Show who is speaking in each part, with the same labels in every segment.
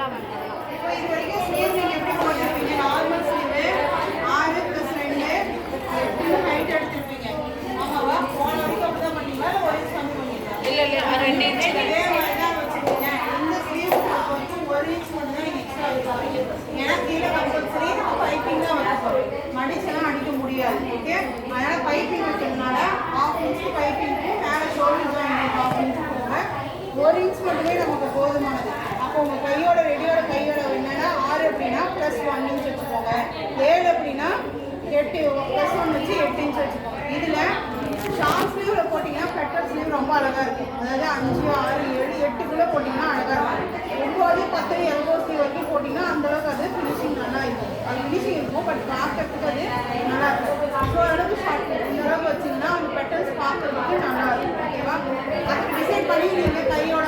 Speaker 1: பண்ணலாம் மேம் பண்ணலாம்.
Speaker 2: இப்போ இது வரைக்கும் ஸ்லீவ் நீங்கள் எப்படி போட்டிருப்பீங்க? நார்மல் ஸ்லீவு 6 + 2 8 ஹைட் எடுத்துருப்பீங்க. ஆமாவா? போன வரைக்கும் அப்படி தான் பண்ணீங்களா இல்லை ஒரு இன்ச் கம்மி பண்ணீங்களா?
Speaker 1: இல்லை 2 இன்ச்
Speaker 2: இதே மாதிரி தான் வச்சுருக்கீங்க. இந்த ஸ்லீவ் வந்து 1 இன்ச் மட்டும் தான் நீங்கள் எக்ஸ்ட்ரா வைக்கிறீங்க. ஏன்னா கீழே கம்பல்சரி பைப்பிங் தான் வைக்கணும். மடிச்செல்லாம் அடிக்க முடியாது. ஓகே, அதனால் பைப்பிங் வைக்கிறதுனால 1/2 இன்ச் பைப்பிங்க்கு மேலே ஷோல்டர் ஜாயின் 1/2 இன்ச் போக 1 இன்ச் மட்டுமே நமக்கு போதுமானது. அப்போ உங்கள் கையோட கையோட என்னன்னா 6 அப்படின்னா +1 இன்ச் வச்சுக்கோங்க. 7 அப்படின்னா 8 +1 வச்சு 8 இன்ச் வச்சுக்கோங்க. இதில் ஷார்ட் ஸ்லீவில் போட்டிங்கன்னா பெட்டர் ஸ்லீவ் ரொம்ப அழகாக இருக்கும். அதாவது 5, 6, 7, 8 போட்டிங்கன்னா அழகாக இருக்கும். 9, 10 எல்போ ஸ்லீவ் வரைக்கும் போட்டிங்கன்னா அந்தளவுக்கு அது ஃபினிஷிங் நல்லா இருக்கும். அது ஃபினிஷிங் இருக்கும், பட் பார்க்கறதுக்கு அது நல்லா இருக்கும். ஸோ அளவுக்கு ஷார்ட் இந்த அளவுக்கு வச்சிங்கன்னா அந்த பெட்டர்ஸ் பார்க்கறதுக்கு நல்லா இருக்கும். ஓகேவா? அதுக்கு டிசைட் பண்ணி நீங்கள் கையோட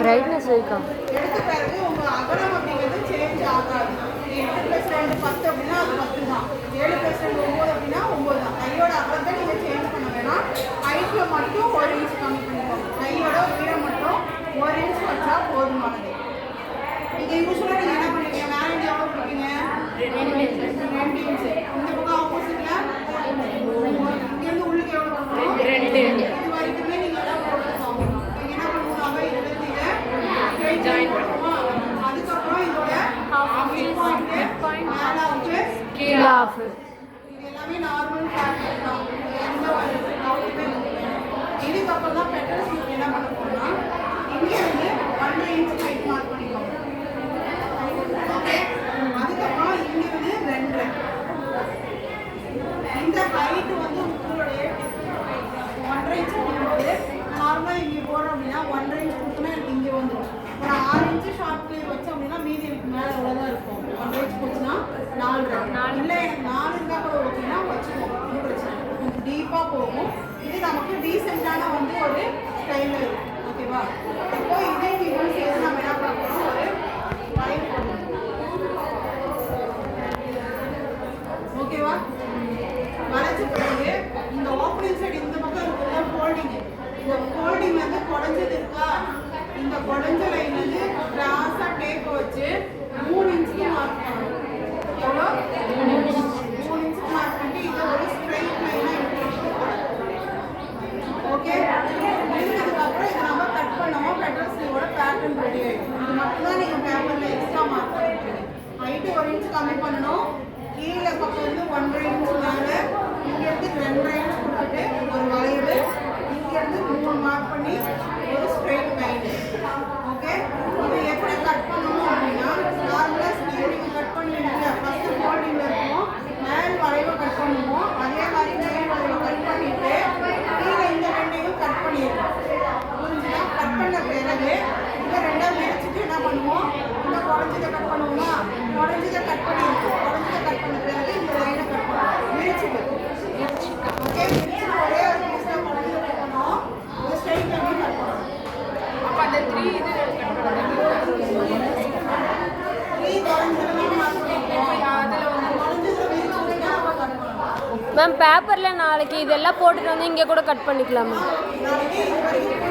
Speaker 3: பிரைட்னஸ் இருக்கும்.
Speaker 2: எடுத்த பிறகு உங்கள் அகலம் அப்படிங்கிறது சேஞ்ச் ஆகாது. 8 + 2 10 அப்படின்னா அது 10 தான். 7 + 2 9 அப்படின்னா 9 தான். கையோட அகலத்தை நீங்கள் சேஞ்ச் பண்ண வேணாம். ஹைட்டில் மட்டும் 1 இன்ச் கம்மி பண்ணிக்கோங்க. கையோட உயரம் மட்டும் 1 இன்ச் வச்சா போதுமானது. நீங்கள் யூஸ்வலாக நீங்கள் என்ன பண்ணுவீங்க? மேலே எவ்வளோ கொடுப்பீங்க? 2 இன்ச். இந்த பக்கம் ஆப்போசிட்டில் இங்கேருந்து உள்ளுக்கு எவ்வளோ கொடுக்கணும்?
Speaker 1: 2.
Speaker 2: இது வரைக்குமே நீங்கள் எல்லாம் போட்டுக்கோங்க. நீங்கள் என்ன பண்ணுவாங்க? இதில் நீங்கள் ஜாயின் பண்ணுவோம். அதுக்கப்புறம் இதோட மேலே வந்து
Speaker 1: கீழே ஆஃப்.
Speaker 2: இது எல்லாமே நார்மல் பேட்டர்ன் தான். எந்த ஒரு டவுட்டுமே இல்லை. இதுக்கப்புறம் தான் பெட்டர்ஸ் நீங்கள் என்ன பண்ண போகிறோம்னா இங்கே வந்து 1.5 இன்ச் ஹைட் மார்க் பண்ணிக்கோங்க. ஓகே, அதுக்கப்புறம் இங்கே வந்து 2. இந்த ஹைட்டு வந்து உங்களுடைய 1.5 இன்ச் கொடுக்கும்போது நார்மலாக இங்கே போகிறோம் அப்படின்னா 1.5 இன்ச் கொடுத்தோன்னா எனக்கு இங்கே வந்துடும். ஒரு 6 இன்ச்சு ஷார்ட் ஸ்லீவ் வச்சோம் அப்படின்னா மீதி எனக்கு மேலே எவ்வளோதான் இருக்கும்? 1.5 இன்ச் போச்சுன்னா 4 இல்லை எனக்கு 4 இருந்தால் கூட ஓகேன்னா வச்சுக்கோங்க. இது பிரச்சனை கொஞ்சம் டீப்பாக போகும். இது நமக்கு டீசெண்டான வந்து ஒரு ஸ்டைலில் இருக்கும். ஓகேவா? இப்போ இதே நீங்கள் சேர்த்து நம்ம என்ன பண்ண போகிறோம்? ஒரு வளைவு போடுவோம். ஓகேவா? வளைச்ச பிறகு இந்த ஓப்பனிங் சைடு இந்த பக்கம் இருக்கிற ஃபோல்டிங், இந்த ஃபோல்டிங் வந்து குறைஞ்சது இருக்கா? இந்த குறைஞ்ச லைன் வந்து கிராஸாக டேப் வச்சு 3 இன்ச்சுக்கு மார்க் பண்ணணும். எவ்வளோ? 3 இன்ச்சுக்கு மார்க் பண்ணிட்டு இதை ஒரு ஸ்ட்ரைட் லைனாக ஓகே. இதுக்கப்புறம் இதை நம்ம கட் பண்ணோமோ பெட்டர் ஸ்லீவோட பேட்டர்ன் ரெடி ஆகிடும். இது மட்டும்தான் நீங்கள் பேப்பரில் எக்ஸ்ட்ரா மார்க் பண்ணிக்கிறீங்க. ஹைட்டு 1 இன்ச் கம்மி பண்ணணும். கீழே பக்கம் வந்து 1.5 இன்ச் மேலே, இங்கேருந்து 2.5 இன்ச் கொடுத்துட்டு ஒரு வளைவு, இங்கேருந்து 3 மார்க் பண்ணி ஒரு ஸ்ட்ரெயிட் லைன். ஓகே, இது எப்படி கட் பண்ணணும் அப்படின்னா நார்மலாக ஸ்லீவ் நீங்கள் கட் பண்ணுவீங்க. ஃபஸ்ட்டு ஃபோல்டிங்கில் இருக்கும், மேல் வளைவை கட் பண்ணுவோம். அதே மாதிரி மேல் வளைவை கட் பண்ணிவிட்டு கீழே இந்த 2ஐயும் கட் பண்ணிடுவோம். புரிஞ்சுன்னா கட் பண்ண பிறகு இந்த 2ஆக விரிச்சிட்டு என்ன பண்ணுவோம்? இந்த குறைஞ்சதை கட் பண்ணுவோமா? குறைஞ்சதை கட் பண்ணிடுவோம். குறைஞ்சதை கட் பண்ண பிறகு இந்த லைனை கட் பண்ணுவோம். விரிச்சிட்டு ஓகே, விரிச்சிட்டு ஒரே ஒரு பீஸில் குறைஞ்சதை கட் பண்ணுவோம். ஒரு ஸ்ட்ரைட் லைனையும் கட் பண்ணுவோம்.
Speaker 1: அப்போ அந்த 3 இது கட் பண்ணுறது
Speaker 2: 3 குறைஞ்சதை மார்க் பண்ணிடுவோம். அதில் வந்து குறைஞ்சதை விரிச்சிட்டுன்னா நம்ம கட் பண்ணுவோம்.
Speaker 3: மேம் பேப்பரில் நாளைக்கு இதெல்லாம் போட்டுட்டு வந்து இங்கே கூட கட் பண்ணிக்கலாம் மேம்.
Speaker 2: நாளைக்கு இது வரைக்கும்